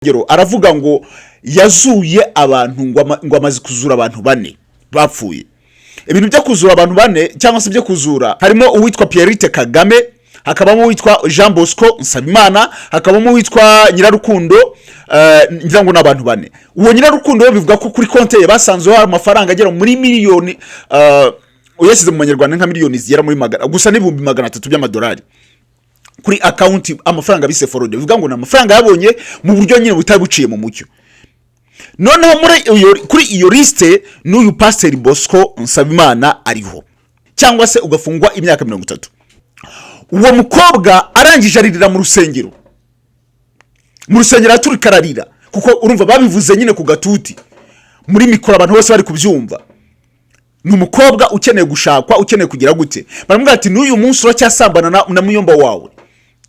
ngero aravuga ngo yazuye abantu ngo amaze kuzura abantu bane bapfuye. Ibintu byo kuzura abantu bane cyangwa se byo kuzura harimo uwitwa Pierre Kagame, hakabamo uwitwa Jean Bosco Nsabimana, hakabamo uwitwa Nyirarukundo, ngira ngo n'abantu bane. Uwo Nyirarukundo bivuga ko kuri konte ye basanzwe hari amafaranga agera muri miliyoni uyashyize mu Manyarwanda nka miliyoni zigera muri magana gusa n'ibihumbi 300 by'amadolari kuri account, amafaranga bise forode. Bivuga ngo n'amafaranga yabonye mu buryo nyine butabuciye mu mucyo. Noneho kuri iyo liste n'uyu Pastor Bosco Nsabimana ariho, cyangwa se ugafungwa imyaka 30. Uwo mukobwa arangije aririra mu rusengero. Mu rusengero aturikararira kuko urumva babivuze nyine ku gatuti muri mikoro abantu bose bari kubyumva. Ni umukobwa ukeneye gushakwa, ukeneye kugira gute. Baramubwira ati n'uyu munsi uracyasambana na muyomba wawe,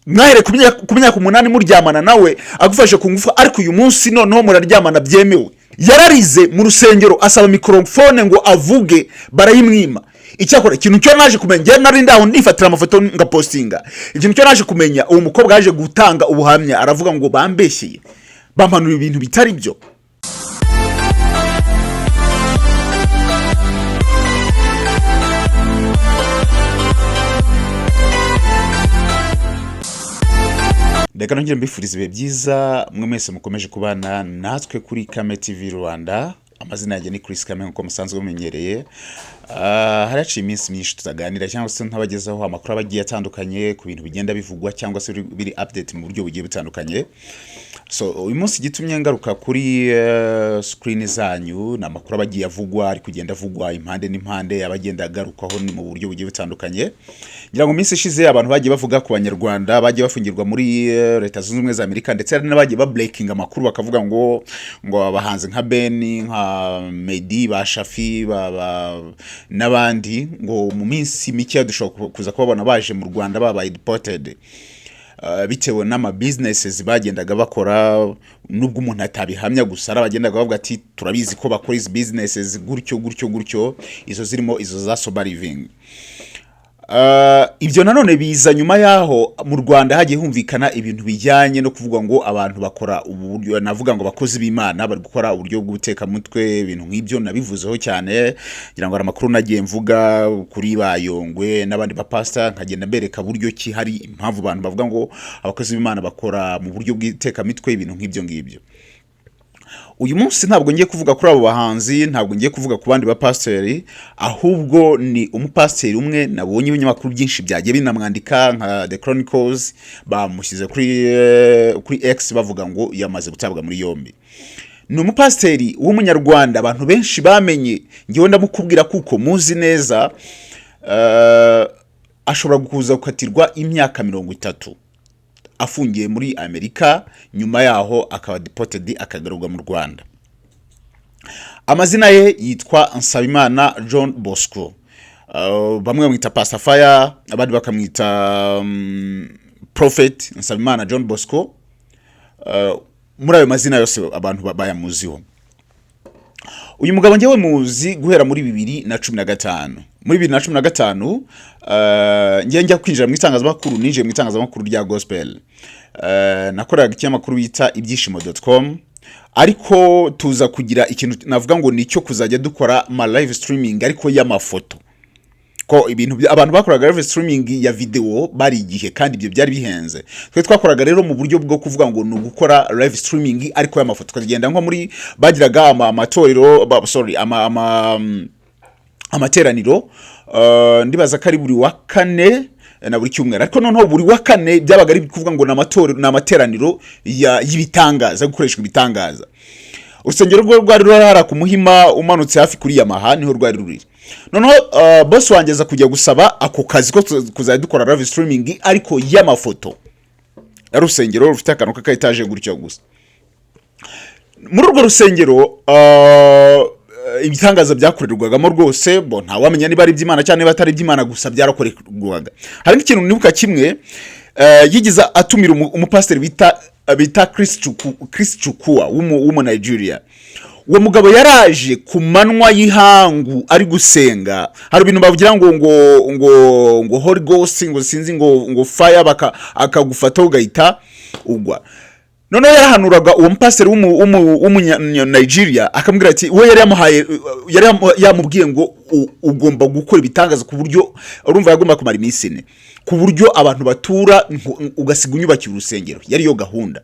mwahere ku myaka 8 muryamana nawe agufashe ku ngufu, ariko uyu munsi noneho muraryamana byemewe. Yararize mu rusengero asaba microphone ngo avuge, barayimwima. Icyakora ikintu cyo naje kumenya, nari ndaho nifatira amafoto nga postinga, ikintu cyo naje kumenya uwo mukobwa yaje gutanga ubuhamya, aravuga ngo bambeshyeye, bampanura ibintu bitari byo. Reka nongere mbifurize ibihe byiza mwe mwese mukomeje kubana natwe kuri Kame TV Rwanda. Amazina yanjye ni Chris Kame nko musanzwe mumenyereye. Haraciye iminsi myinshi tutaganira cyangwa se ntabagezaho amakuru abagiye atandukanye ku bintu bigenda bivugwa cyangwa se biri update mu buryo bugiye butandukanye. So uyu munsi gitumye ngaruka kuri screen zanyu na makuru abagiye avugwa, ari kugenda avugwa impande n'impande yabagenda agarukaho mu buryo bugiye butandukanye. Ngira ngo minsi ishize abantu bagiye bavuga ku Banyarwanda bagiye bafungirwa muri Leta Zunze Ubumwe za Amerika, ndetse n'abagiye ba breaking amakuru bakavuga ngo abahanze nka Beni, nka Medi, ba Shafi, n'abandi ngo mu minsi mike dushobora kuza kubabona baje mu Rwanda babaye deported. Bitewe n'ama businesses bagendaga bakora, nubwo umuntu atabihamya gusa arabagendaga bavuga ati turabizi ko bakora izi businesses gutyo izo zirimo izo za sober living. Ibyo nanone biza nyuma yaho mu Rwanda hagiye humvikana ibintu bijyanye no kuvuga ngo abantu bakora uburyo, navuga ngo abakozi b'Imana bari gukora uburyo bwo guteka mutwe, ibintu nk'ibyo nabivuzeho cyane. Ngira ngo amakuru nagiye mvuga kuri Bayongwe n'abandi ba pastor, nkagenda mbereka buryo ki hari impamvu abantu bavuga ngo abakozi b'Imana bakora mu buryo bw'iteka mitwe, ibintu nk'ibyo. Uyu munsi ntabwo ngiye kuvuga kuri abo bahanzi, ntabwo ngiye kuvuga ku bandi ba pastori, ahubwo ni umupastori umwe nabonye ibinyamakuru byinshi byagiye binamwandika nka The Chronicles bamushyize kuri X bavuga ngo yamaze gutabwa muri yombi. Ni umupastori w'umunyarwanda abantu benshi bamenye, ngiye ndamukubwira kuko muzi neza ashobora kuza gukatirwa imyaka 30 afungiye muri Amerika, nyuma yaho akaba deported akagarurwa mu Rwanda. Amazina ye yitwa Nsabimana John Bosco. Bamwe bamwita Pastor Fire, abandi bakamwita Prophet Nsabimana John Bosco. Muri ayo mazina yose abantu bayamuziho. Uyu mugabo ngewe muzi guhera muri 2015. Muri 2015 njya kwinjira mu itangazamakuru, ninjiye mu itangazamakuru rya gospel. Nakoraga ikinyamakuru bita ibyishimo.com, ariko tuza kugira ikintu navuga ngo nicyo kuzajya dukora ma live streaming ariko y'amafoto. Ko ibintu abantu bakoraga live streaming ya video bari igihe kandi ibyo byari bihenze. Twe twakoraga rero mu buryo bwo kuvuga ngo no gukora live streaming ariko y'amafoto. Tukagenda nko muri bagiraga amatorero, amateraniro, ndibaza kari buri wa kane na buri cyumweru, ariko noneho buri wa kane byabaga ari kuvuga ngo n'amateraniro y'ibitangaza, gukoreshwa ibitangaza. Urusengero rwari rurara ku Muhima umanutse hafi kuri Yamaha niho rwari ruri. Noneho boss wangeza kujya gusaba ako kazi ko kuzajya dukora live streaming ariko y'amafoto. Urusengero rufite akantu k'akaetaje gutyo gusa. Muri urwo rusengero ibitangaza byakorerwagamo rwose bo nta wamenya niba ari by'Imana cyane batari by'Imana gusa byarakorerwaga. Hari ikintu nibuka kimwe yigiza atumira umupastor bita Chris Chukua w'umu Nigeria. Uwo mugabo yaraje ku manwa y'ihangu ari gusenga, hari ibintu bavugira ngo Holy Ghost, ngo sinzi ngo fire akagufata ugahita ugwa. noneho yarahanuraga uwo mpasiteri w'umunyanigeriya akamubwira ati we yari yamubwiye ngo ugomba gukora ibitangaza ku buryo urumva yagomba kumara iminsi 4 ku buryo abantu batura ugasiga unyubakira urusengero yari yo gahunda.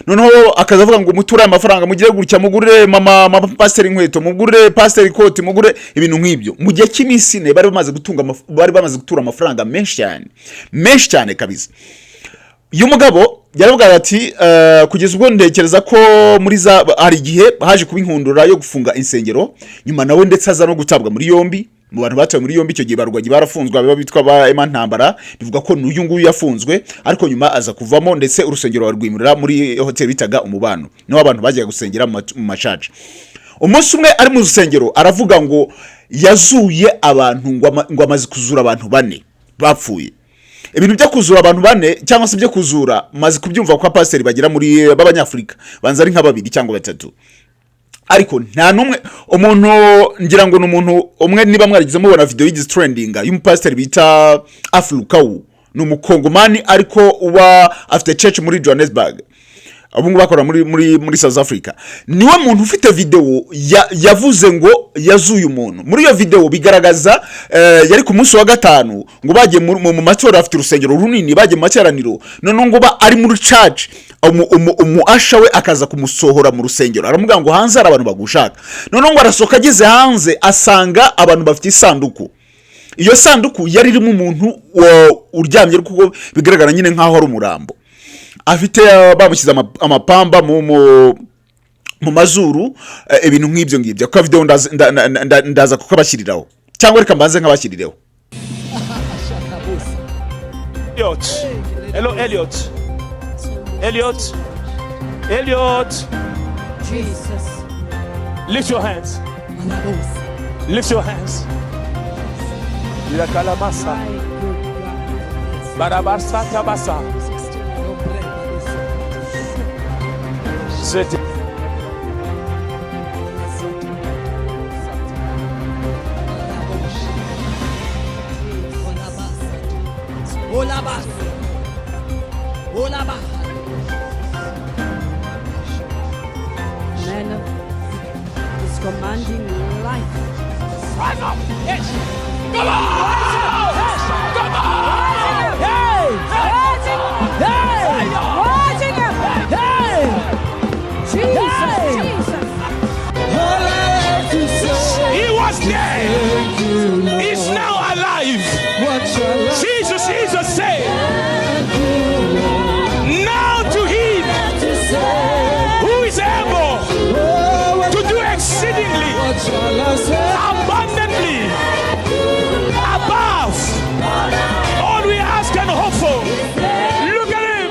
Noneho akazavuga ngo mutura amafaranga mugire gutya mugure mama pasiteri inkweto mugure pasiteri ikoti mugure ibintu nk'ibyo. Mu gihe cy'iminsi 4 bari bamaze gutura amafaranga menshi cyane kabisa. Uyu mugabo yaravuga ati kugeza ubwo ndekereza ko muri za hari igihe haje kuba inkundura yo gufunga insengero nyuma nawe ndetse aza no gutabwa muri yombi. Mu bantu batawe muri yombi icyo gihe barwagi barafunzwe aba bitwa ba ntambara bivuga ko n'uyu nguyu yafunzwe ariko nyuma aza kuvamo ndetse urusengero warwimurira muri hotel bitaga Umubano no abantu bagiye gusengera mu machache. Umunsi umwe ari mu rusengero aravuga ngo yazuye abantu ngo amazi kuzura abantu 4 bapfuye. Ibintu byo kuzura abantu 4 cyangwa se byo kuzura mazi kubyumva kwa pasiteri bagira muri b'abanyafrika banza ari nka 2 cyangwa 3 ariko nta numwe umuntu ngira ngo n'umuntu umwe niba mwarigize mubona video y'igi trending y'umupasiteri bita Aflukawu n'umukongomani ariko uba afite church muri Johannesburg abungu bakora muri South Africa niwe muntu ufite video yavuze ngo yazuye umuntu. Muri iyo video bigaragaza yari ku munsi wa 5 ngo bagiye mu matora afite urusengero runini bagiye mu materaniro none ngo ba ari muri church umuasha we akaza kumusohora mu rusengero aramuga ngo hanze ari abantu bagushaka none ngo arasoka ageze hanze asanga abantu bafite isanduku. Iyo sanduku yari irimo umuntu uryamye kuko bigaragara nyine nkaho ari umurambo afite bamushyize amapamba mu mazuru ibintu nk'ibyo ngibyo kwa video ndaza kuko bashyiriraho cyangwa reka mbanze nk'abashyirireho. Hello Elliot Jesus, lift your hands ila kalamasa barabasa tabasa Zeti. Man is commanding life. Rise up! Yes! Come on! Yes! Come on! Hey! Hey! Rising up! Hey! Jesus! He was dead. He's now alive. Jesus said, now to him who is able to do exceedingly abundantly above all we ask and hope for. Look at him.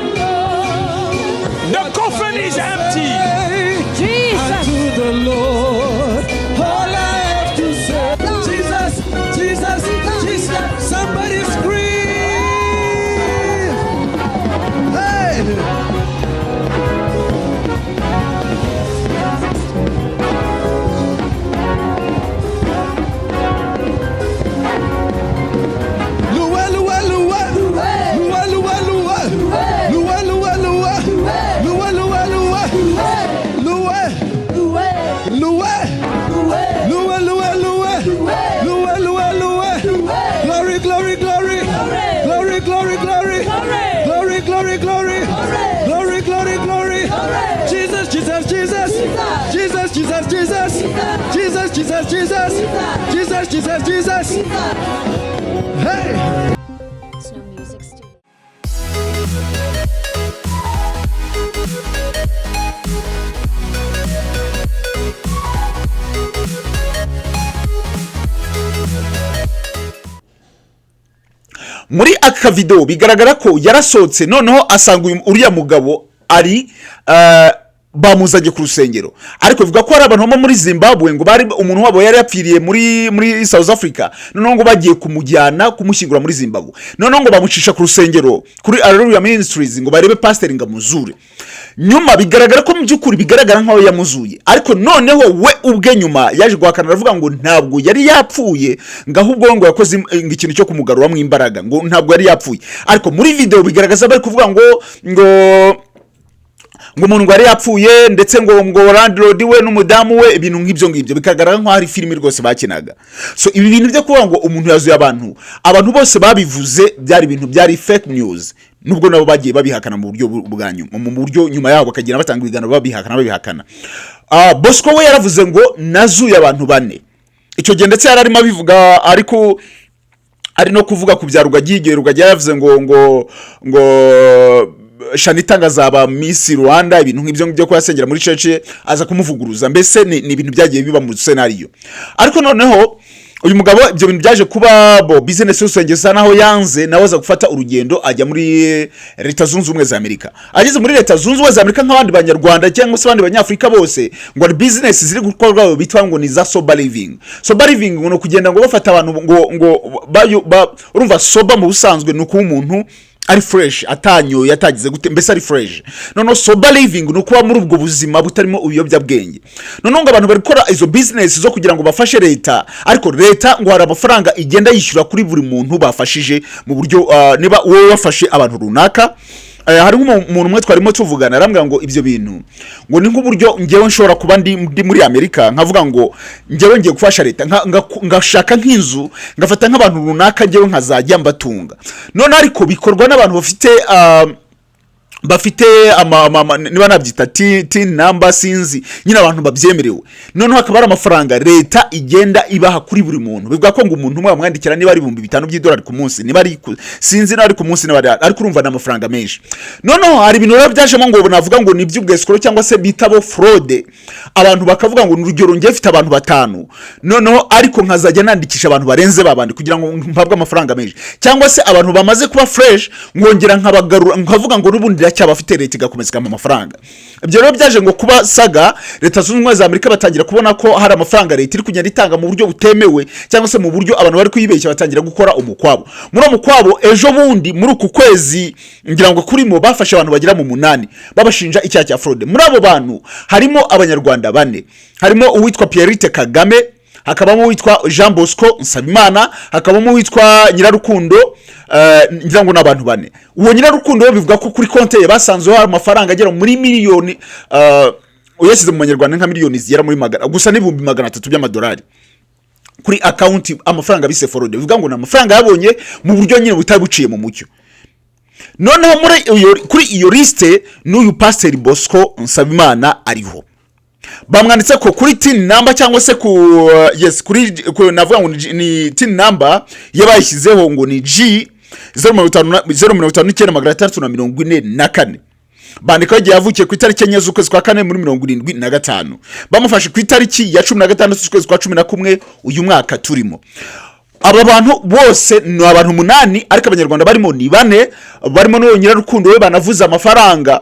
The coffin is empty. Jesus! To the Lord, all I have to say, Jesus, somebody scream! Hey! Jesus. Hey! Snow Music Studio. Muri aka video bigaragara ko yarasotse noneho asanga uriya mugabo ari bamuzanye ku rusengero ariko bivuga ko ari abantu bo muri Zimbabwe ngo bari umuntu wabo yari yapfiriye muri South Africa noneho ngo bagiye kumujyana kumushyingura muri Zimbabwe noneho ngo bamucisha ku rusengero kuri Hallelujah Ministries ngo barebe pastor ngamuzure nyuma bigaragara ko mu byukuri bigaragara nkaho yamuzuye ariko noneho we ubwe nyuma yaje guhakana aravuga ngo ntabwo yari yapfuye ngahubwo ngo yakoze ikintu cyo kumugarura mu imbaraga ngo ntabwo yari yapfuye ariko muri video bigaragaza bari kuvuga ngo ngo umuntu ngo ari yapfuye ndetse ngo landlord we n'umudamu we ibintu nk'ibyo ngibyo bikagaragara nko hari filime rwose bakinaga. So ibi bintu byo kuvuga ngo umuntu yazuye abantu bose babivuze byari ibintu byari fake news, nubwo nabo bagiye babihakana mu buryo bwanyu mu buryo nyuma yabo bakagira batanga ibiganiro babihakana. Bosco we yaravuze ngo nazuye abantu 4 icyo gihe ndetse yararimo abivuga ariko ari no kuvuga ku bya Rugagi yavuze ngo Shanita ngazaba Miss Rwanda ibintu nk'ibyo byo kwasengera muri church aza kumuvuguruza, mbese ni ibintu byagiye biba mu scenario. Ariko noneho uyu mugabo ibyo bintu byaje kuba business usengeza naho yanze nawe aza gufata urugendo ajya muri Leta Zunze Ubumwe za Amerika. Ageze muri Leta Zunze Ubumwe za Amerika nk'abandi banyarwanda cyangwa se abandi banyafrika bose ngo business ziri gukorwa bitwa ngo ni za sober living. Sober living ngo kugenda ngo bafata abantu ngo urumva sober mu busanzwe nuko umuntu ari fresh atanyo yatagize gute mbese ari fresh. Noneho sober living no kuba muri ubwo buzima butarimo ubuyobya bwenge. Noneho ngo abantu bari gukora izo business zo kugira ngo bafashe leta, ariko leta ngo hari amafaranga igenda yishyura kuri buri muntu bafashije mu buryo niba wowe wafashe abantu runaka. Hari umuntu umwe twarimo tuvugana arambwira ngo ibyo bintu ngo ni nk'uburyo ngewe nshobora kuba ndi muri Amerika nkavuga ngo ngewe ngiye gufasha leta ngashaka nk'inzu ngafata nk'abantu runaka ngewe nkazajya mbatunga. None ariko bikorwa n'abantu bafite niba nabyita tin number sinzi nyine abantu babyemerewe. Noneho hakaba ari amafaranga leta igenda ibaha kuri buri muntu, bivuga ko ngo umuntu umwe bamwandikira niba ari $5,000 ku munsi, niba ari sinzi niba ari ku munsi niba ari kurumva n'amafaranga menshi. Noneho hari ibintu rero byajemo ngo navuga ngo ni by'ubwesukoro cyangwa se bitabo fraude, abantu bakavuga ngo urugero ngiye mfite abantu 5 noneho ariko nkazajya nandikisha abantu barenze babandi kugira ngo mpabwe amafaranga menshi, cyangwa se abantu bamaze kuba fresh ngongera nkabagarura nkavuga ngo rubundi cyabafite leta igakomeza kama amafaranga. Ibyo rero byaje ngo kuba saga Leta Zunze Ubumwe za Amerika batangira kubona ko hari amafaranga leta iri kugenda itanga mu buryo butemewe cyangwa se mu buryo abantu bari kuyibeshya batangira gukora umukwabo. Muri umukwabo ejo bundi muri uku kwezi ngira ngo kurimo bafashe abantu bagira mu 8 babashinja icyaha cya fraude. Muri abo bantu harimo abanyarwanda 4, harimo uwitwa Pierrite Kagame, hakabamo uwitwa Jean Bosco Nsabimana, hakabamo uwitwa Nyirarukundo ngira ngo n'abantu 4. Uwo Nyirarukundo bivuga ko kuri konte ye basanzwe hari amafaranga agera muri miliyoni uyashyize mu Banyarwanda nka miliyoni zigera muri magana gusa n'ibihumbi 300 by'amadolari kuri account, amafaranga bise fraude. Bivuga ngo n'amafaranga yabonye mu buryo nyine butabuciye mu mucyo. Noneho kuri iyo liste n'uyu Pastor Bosco Nsabimana ariho. Bamwanditse ko kuri tin number cyangwa se yes kuri navuga ngo ni tin number yabayishyizeho ngo ni G 059,344. Bandika yagiye yavukiye ku itariki enye z'ukwezi kwa 4 muri 75. Bamufashe ku itariki ya 16 z'ukwezi kwa 11 uyu mwaka turimo. Aba bantu bose ni abantu 8 ariko abanyarwanda barimo ni 4, barimo no Nyirarukundo we banavuza amafaranga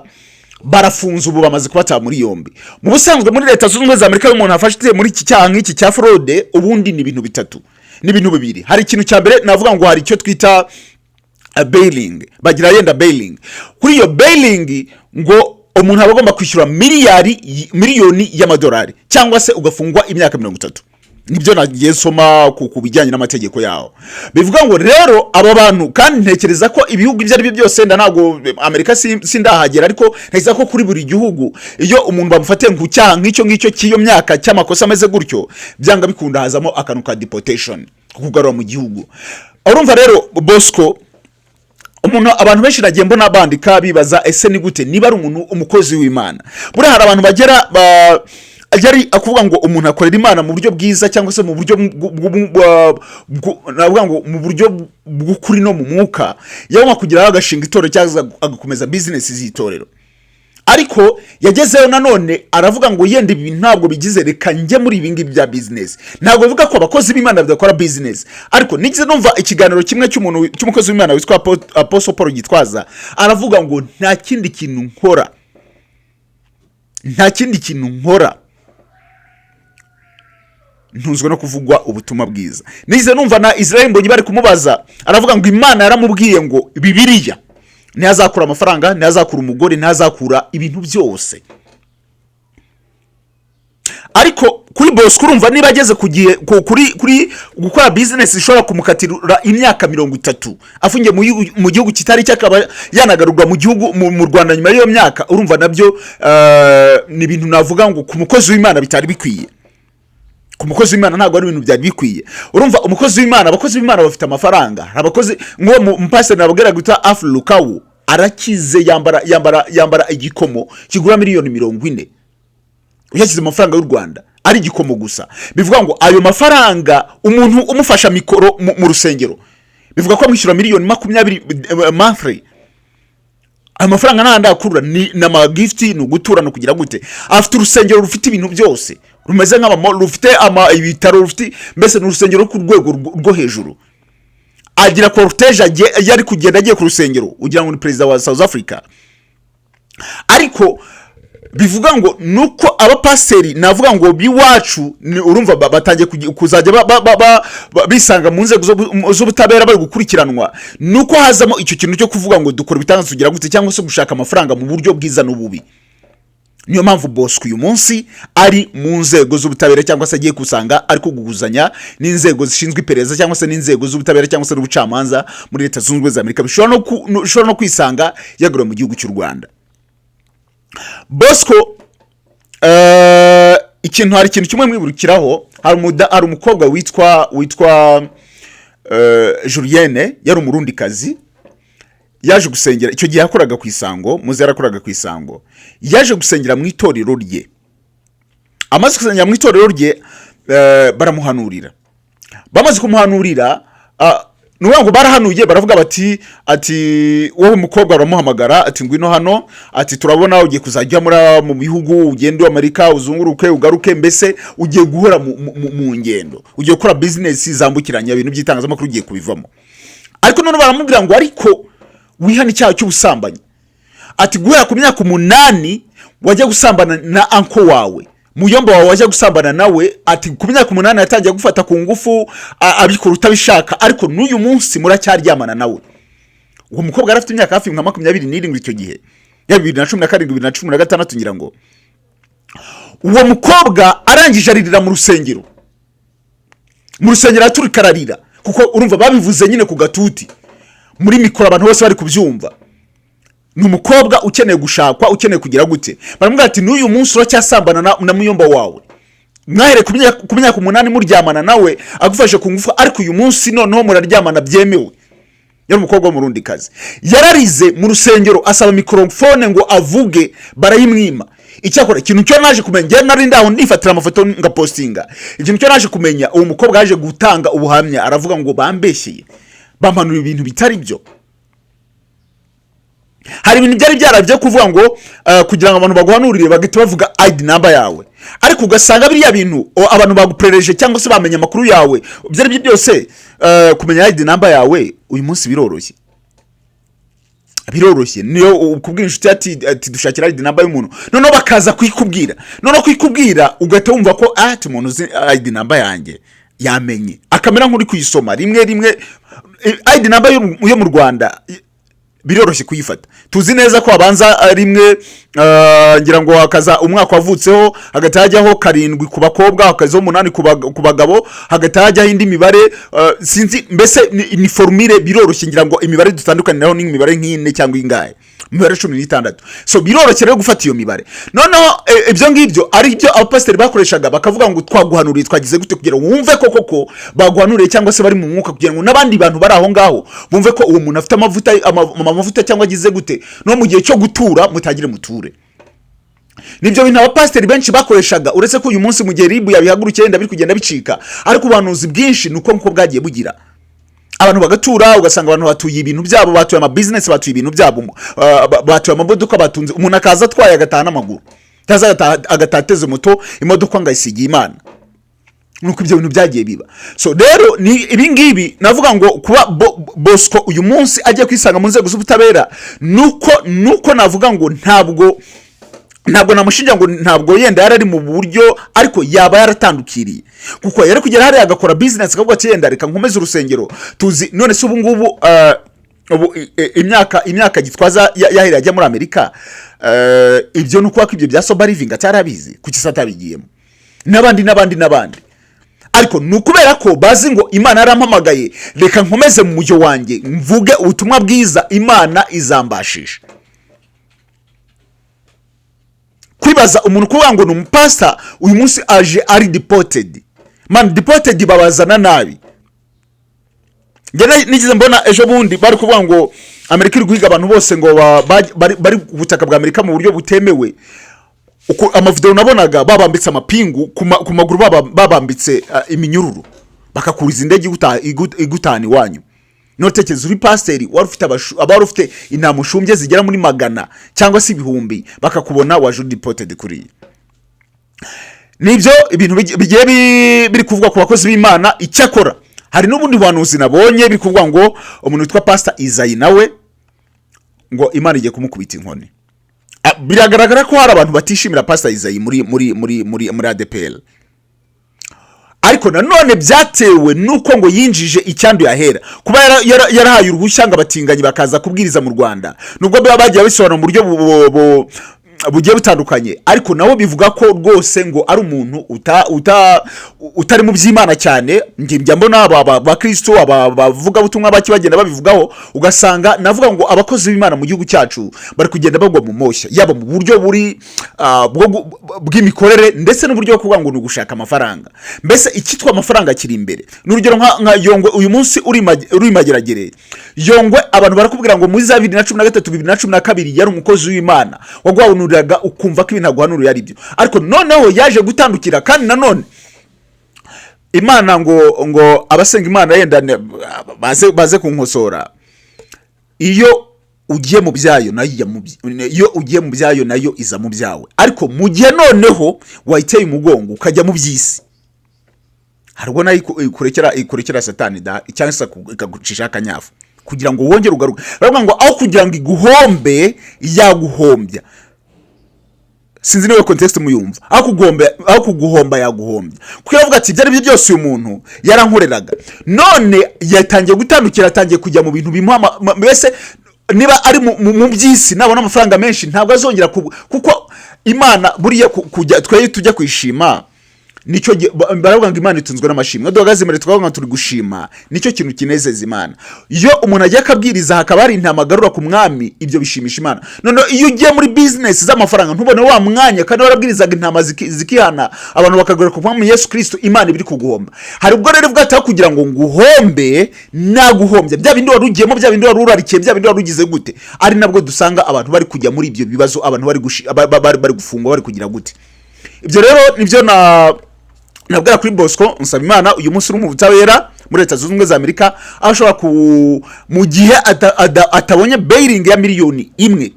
barafunze ubu bamaze kubata muri yombi. Mu busanzwe muri Leta Zunze Ubumwe za Amerika umuntu afashite muri iki cyaha nk'iki cya fraude ubundi ni ibintu bitatu n'ibintu bibiri. Hari ikintu cya mbere navuga ngo hari icyo twita bailing, bagira yenda bailing. Kuri iyo bailing ngo umuntu abagomba kwishyura miliyoni y'amadolari cyangwa se ugafungwa imyaka 30. Nibyo nagiye soma ku bijyanye n'amategeko yawo. Bivuga ngo rero aba bantu kandi ntekereza ko ibihugu ibyo ari byo byose ntago Amerika sindahagera, ariko ntekereza ko kuri buri gihugu iyo umuntu bamufate nk'icyaha nk'icyo cy'iyo myaka cy'amakosa ameze gutyo byanga bikunda hazamo akantu ka deportation kugarura mu gihugu. Urumva rero Bosco umuntu abantu benshi nagiye mbona bandika bibaza ese ni gute niba ari umuntu umukozi w'Imana. Buri hari abantu bagera yari akuvuga ngo umuntu akorera Imana mu buryo bwiza cyangwa se mu buryo navuga ngo mu buryo bw'ukuri no mu mwuka yabona kugira agashinga itorero cyangwa agakomeza business z'itorero. Ariko yagezeyo nanone aravuga ngo yenda ibintu ntabwo bigize reka njye muri ibingi bya business. Ntabwo bivuga ko abakozi b'Imana badakora business, ariko nigize numva ikiganiro kimwe cy'umukozi w'Imana witwa Apostle Paul Gitwaza aravuga ngo nta kindi kintu nkora ntunzwe no kuvugwa ubutumwa bwiza. Nigize numva na Israel Mbonyi bari kumubaza aravuga ngo Imana yaramubwiye ngo Bibiliya ntazakura amafaranga, ntazakura umugore, ntazakura ibintu byose. Ariko kuri Bosco urumva niba ageze kugiye kuri gukora business ishobora kumukatira imyaka 30 afungiye mu gihugu kitari cyakaba yanagarurwa mu gihugu mu Rwanda nyuma y'iyo myaka, urumva nabyo ni ibintu navuga ngo ku mukozi w'Imana bitari bikwiye. Ku mukozi w'Imana ntabwo ari ibintu byari bikwiye. Urumva umukozi w'Imana, abakozi b'Imana bafite amafaranga, abakozi ngo mpasiteri nabagera guta Aflukawu arakize, yambara igikomo kigura miliyoni 40 uyashyize amafaranga y'u Rwanda ari igikomo gusa. Bivuga ngo ayo mafaranga umuntu umufasha mikoro mu rusengero bivuga ko amwishyura miliyoni 20 monthly. Amafaranga nanda akurura ni nama gift no gutura no kugira gute. Afite urusengero rufite ibintu byose, rumeze rufite ibitaro, rufite mbese n'urusengero ku rwego rwo hejuru. Agira cortege yari kugenda agiye ku rusengero ugira ngo ni president wa South Africa. Ariko bivuga ngo nuko abapasteri navuga ngo biwacu urumva batangiye kuzajya bisanga mu nzego z'ubutabera bari gukurikiranwa, nuko hazamo icyo kintu cyo kuvuga ngo dukora bitangaza tugira gute cyangwa se gushaka amafaranga mu buryo bwiza n'ububi. Niyo mpamvu Bosco uyu munsi ari mu nzego z'ubutabera cyangwa se agiye kusanga ari kuguguzanya n'inzego zishinzwe iperereza cyangwa se n'inzego z'ubutabera cyangwa se n'ubucamanza muri Leta Zunze Ubumwe za Amerika, bishobora no kwisanga yagura mu gihugu cy'u Rwanda. Bosco hari ikintu kimwe mwiburukiraho, hari umukobwa witwa Julienne, yari umurundi kazi, yaje gusengera icyo gihe yakoraga ku Isango, muze yarakoraga ku Isango, yaje gusengera mu itorero rye. Amaze gusengera mu itorero rye baramuhanurira. Bamaze kumuhanurira nuwa ngo barahanuye, baravuga bati wowe mukobwa baramuhamagara ati ngwino hano, ati turabona ugiye kuzajya mu bihugu, ugende Amerika, uzunguruke ugaruke, mbese ugiye guhora mu ngendo, ugiye gukora business zambukiranya ibintu by'itangazamakuru ugiye kubivamo. Ariko none baramubwira ngo ariko wihana icyaha cy'ubusambanyi. Ati guhera ku myaka 8 wajya gusambana na anko wawe, muyomba wawe wajya gusambana nawe. Ati ku myaka 8 yatangiye gufata ku ngufu abikora utabishaka, ariko n'uyu munsi muracyaryamana nawe. Uwo mukobwa arafite imyaka hafi 27 icyo gihe, ya 2017 2016 ngira ngo. Uwo mukobwa arangije aririra mu rusengero, aturikararira, kuko urumva babivuze nyine ku gatuti muri mikoro, abantu bose bari kubyumva. Ni umukobwa ukeneye gushakwa, ukeneye kugira gute. Baramubwira ati n'uyu munsi uracyasambana na muyomba wawe, mwahere ku myaka 8 muryamana nawe agufashe ku ngufu, ariko uyu munsi noneho muraryamana byemewe. Yari umukobwa w'umurundi kazi, yararize mu rusengero asaba microphone ngo avuge, barayimwima. Icyakora ikintu cyo naje kumenya, ngiye nari ndaho nifatira amafoto nga postinga, ikintu cyo naje kumenya, uwo mukobwa yaje gutanga ubuhamya, aravuga ngo bambeshyeye, bampanura ibintu bitari byo. Hari ibintu byari byarabye kuvuga ngo kugira ngo abantu baguhanurire bagite bavuga ID number yawe, ariko ugasanga biriya bintu abantu baguprereje cyangwa se bamenya amakuru yawe, byari byose kumenya ID number yawe uyu munsi biroroshye. Niyo ukubwira inshuti ati dushakira ID number y'umuntu, noneho bakaza kwikubwira ugahita wumva ko ati umuntu uzi ID number yanjye yamenye, akamera nk'uri kuyisoma rimwe. ID number yo mu Rwanda biroroshye kuyifata. Tuzi neza ko abanza rimwe ngira ngo hakaza umwaka wavutseho, hagati hajyaho 7 ku bakobwa, hakazaho 8 ku bagabo, hagati hajyaho indi mibare sinzi, mbese ni formule biroroshye. Ngira ngo imibare dutandukaniraho ni imibare nk'ine cyangwa ingahe, imibare 16. So biroroshye rero gufata iyo mibare. Noneho ibyo ngibyo ari byo abapasteri bakoreshaga, bakavuga ngo twaguhanuriye, twagize gute, kugira ngo wumve koko baguhanuriye cyangwa se bari mu mwuka, kugira ngo nabandi bantu bari aho ngaho bumve ko uwo muntu afite amavuta cyangwa agize gute, no mu gihe cyo gutura mutagire muture. Nibyo bintu abapasteri benshi bakoreshaga, uretse ko uyu munsi mu gihe ribu yabihagurukiye ndabiri kugenda bicika, ariko ubuhanuzi bwinshi nuko bwagiye bugira. Abantu bagatura, ugasanga abantu batuye ibintu byabo, batuye ama business, batuye ibintu byabo, batuye amamodoka, batunze. Umuntu akaza atwaye agatana amaguru, taza agatateze moto, imodoka ngayisigiye Imana. Nuko ibyo bintu byagiye biba. So rero ni ibingibi navuga ngo kuba Bosco uyu munsi agiye kwisanga mu nzego z'ubutabera, nuko navuga ngo ntabwo namushinja ngo ntabwo yenda yarari mu buryo, ariko yaba yaratandukiriye, kuko yari kugera hari agakora business akavuga ati yenda reka nkomeze urusengero. Tuzi none se ubu ngubu imyaka gitwaza yahera ajya muri Amerika, ibyo nuko ibyo bya sober living atarabizi, kuki satabigiyemo. n'abandi ariko nukubera ko bazi ngo Imana yarampamagaye reka nkomeze mu mujyo wanjye mvuge ubutumwa bwiza Imana izambashisha. Kwibaza umuntu kuvuga ngo ni umupasta uyu munsi aje ari deported, man deported babazana nabi. Ngene nigize mbona ejo bundi bari kuvuga ngo Amerika iri guhiga abantu bose ngo bari ubutaka bwa Amerika mu buryo butemewe. Uko amavideo nabonaga babambitse amapingu ku maguru babambitse iminyururu bakakuriza indege igutani wanyu. Notekereza uri pasiteri wari ufite abari ufite intamushumbye zigera muri 100 cyangwa se ibihumbi bakakubona waje deported kuri. Nibyo ibintu bigiye biri kuvuga ku bakozi b'Imana. Icyakora hari n'ubundi buhanuzi nabonye biri kuvuga ngo umuntu witwa Pastor Isayi nawe ngo Imana igiye kumukubita inkoni. Biragaragara ko hari abantu batishimira Pastor Isayi muri ADPL. Ariko nanone byatewe nuko ngo yinjije icyando yahera kuba yarahaye uruhushya ngo abatinganyi bakaza kubwiriza mu Rwanda, nubwo bagiye bisobanura mu buryo bugiye butandukanye, ariko nabo bivuga ko rwose ngo ari umuntu utari mu by'Imana cyane. Njya mbona aba Kristo bavuga butumwa baki bagenda babivugaho, ugasanga navuga ngo abakozi b'Imana mu gihugu cyacu bari kugenda bagwa mu moshya, yaba mu buryo buri bw'imikorere ndetse n'uburyo bwo kuvuga ngo ni gushaka amafaranga. Mbese ikitwa amafaranga kiri imbere. N'urugero nka Yongwe uyu munsi uri mageragere. Yongwe abantu barakubwira ngo muri 2013 2012 yari umukozi w'Imana wagwaho ukumva ko ibintu aguhanura ari byo, ariko noneho yaje gutandukira. Kandi nanone Imana ngo abasenga Imana yenda baze kunkosora, iyo ugiye mu byayo nayo iza mu byawe. Ariko mu gihe noneho wayiteye umugongo ukajya mu byisi, harwo nayo ikurekera satani cyangwa se ikagucisha akanyafu kugira ngo wongere ugaruke. Baravuga ngo aho kugira ngo iguhombe yaguhombya. Sinzi niwe context muyumva. Aho kuguhomba yaguhombya. Kuko yavuga ati byari byo byose uyu muntu yarankoreraga, none yatangiye gutandukira, atangiye kujya mu bintu bimuha mbese niba ari mu byisi nabona amafaranga menshi ntabwo azongera kuko Imana buriya kujya tujya kwishima. Nicyo baravuga ngo Imana itunzwe n'amashimwe. Duhagaze muri twavuga turi gushima, nicyo kintu kinezeza Imana. Iyo umuntu agiye akabwiriza hakaba hari intamagarura ku mwami, ibyo bishimisha Imana. None iyo ugiye muri business z'amafaranga ntubone wa mwanya kandi warabwirizaga intama zikihana abantu bakagura ku mwami Yesu Kristo, Imana ibiri kuguhomba. Hari ubwo rero bwataho kugira ngo nguhombe naguhombye bya bindi warugiyemo, bya bindi warurarikiye, bya bindi warugize gute. Ari nabwo dusanga abantu bari kujya muri ibyo bibazo, abantu bari gufungwa, bari kugira gute. Ibyo rero nibyo nabwira kuri Bosco nsaba Imana uyu munsi uri mu butabera muri Leta Zunze Ubumwe za Amerika, aho ashobora mu gihe atabonye bailing ya $1,000,000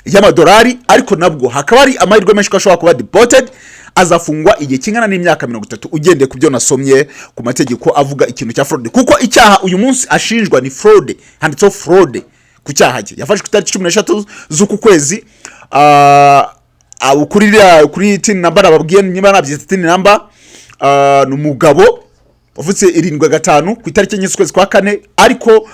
y'amadolari, ariko nabwo hakaba ari amahirwe menshi ko ashobora kuba deported, azafungwa igihe kingana n'imyaka 30 ugendeye ku byo nasomye ku mategeko avuga ikintu cya fraud. Kuko icyaha uyu munsi ashinjwa ni fraud, handitseho fraud ku cyaha cye. Yafashwe ku itariki 13 z'uku kwezi kuri tin number ababwiye niba nabyita tin number. Numugabo uvutse 75 ku itariki enye z'ukwezi kwa 4, ariko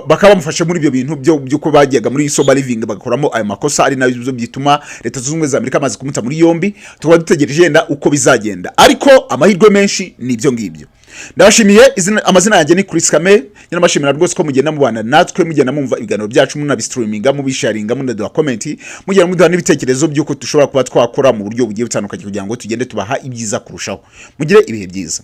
bakaba bamufashe muri ibyo bintu byo ko bagiyaga muri sober living bagakoramo ayo makosa, ari nabyo byituma Leta Zunze Ubumwe za Amerika amaze kumuta muri yombi. Tukaba dutegereje yenda uko bizagenda, ariko amahirwe menshi ni ibyo ngibyo. Ndabashimiye. Amazina yanjye ni Chris Kame. Nyiramashimira rwose ko mugenda mubana natwe, mugenda mumva ibiganiro byacu, munabistreaminga, mubisharinga, munaduha comment, mugenda muduha n'ibitekerezo by'uko dushobora kuba twakora mu buryo bugiye butandukanye kugira ngo tugende tubaha ibyiza kurushaho. Mugire ibihe byiza.